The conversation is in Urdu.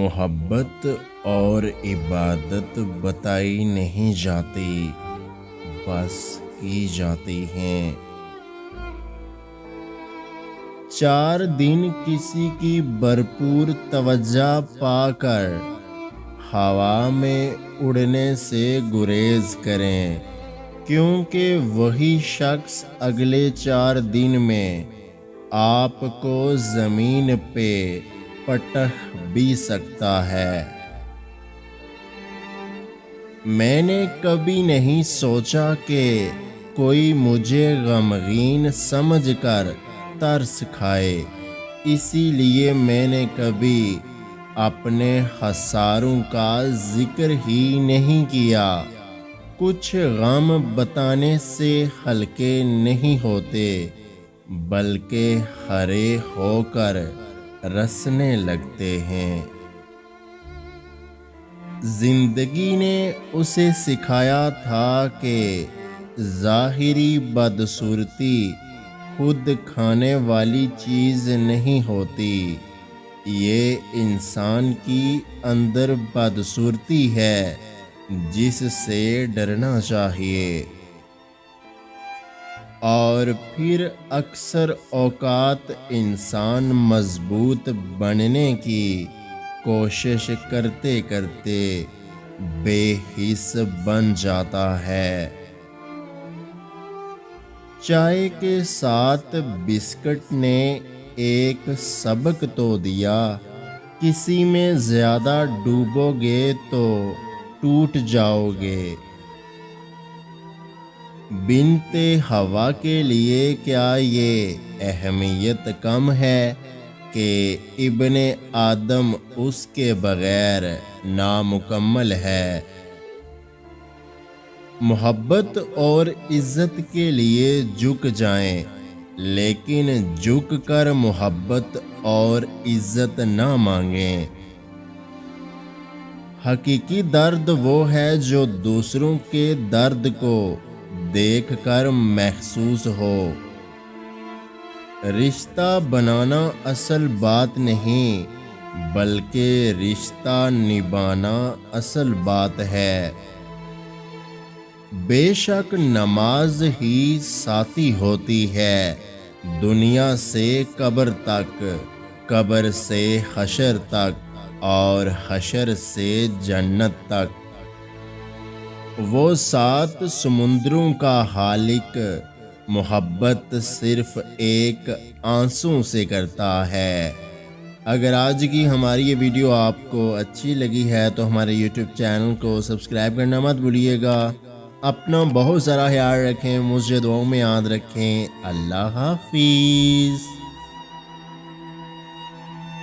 محبت اور عبادت بتائی نہیں جاتی، بس کی جاتی ہیں۔ 4 دن کسی کی بھرپور توجہ پا کر ہوا میں اڑنے سے گریز کریں، کیونکہ وہی شخص اگلے 4 دن میں آپ کو زمین پہ پٹخ بھی سکتا ہے۔ میں نے کبھی نہیں سوچا کہ کوئی مجھے غمگین سمجھ کر ترس کھائے، اسی لیے میں نے کبھی اپنے خساروں کا ذکر ہی نہیں کیا۔ کچھ غم بتانے سے ہلکے نہیں ہوتے، بلکہ کھڑے ہو کر رسنے لگتے ہیں۔ زندگی نے اسے سکھایا تھا کہ ظاہری بدصورتی خود کھانے والی چیز نہیں ہوتی، یہ انسان کی اندر بدصورتی ہے جس سے ڈرنا چاہیے۔ اور پھر اکثر اوقات انسان مضبوط بننے کی کوشش کرتے کرتے بے حس بن جاتا ہے۔ چائے کے ساتھ بسکٹ نے ایک سبق تو دیا، کسی میں زیادہ ڈوبو گے تو ٹوٹ جاؤ گے۔ بنت ہوا کے لیے کیا یہ اہمیت کم ہے کہ ابن آدم اس کے بغیر نامکمل ہے؟ محبت اور عزت کے لیے جھک جائیں، لیکن جھک کر محبت اور عزت نہ مانگیں۔ حقیقی درد وہ ہے جو دوسروں کے درد کو دیکھ کر محسوس ہو۔ رشتہ بنانا اصل بات نہیں، بلکہ رشتہ نبھانا اصل بات ہے۔ بے شک نماز ہی ساتھی ہوتی ہے، دنیا سے قبر تک، قبر سے حشر تک، اور حشر سے جنت تک۔ وہ 7 سمندروں کا خالق محبت صرف ایک آنسو سے کرتا ہے۔ اگر آج کی ہماری یہ ویڈیو آپ کو اچھی لگی ہے تو ہمارے یوٹیوب چینل کو سبسکرائب کرنا مت بھولیے گا۔ اپنا بہت سارا خیال رکھیں، مجھے دعاؤں میں یاد رکھیں۔ اللہ حافظ۔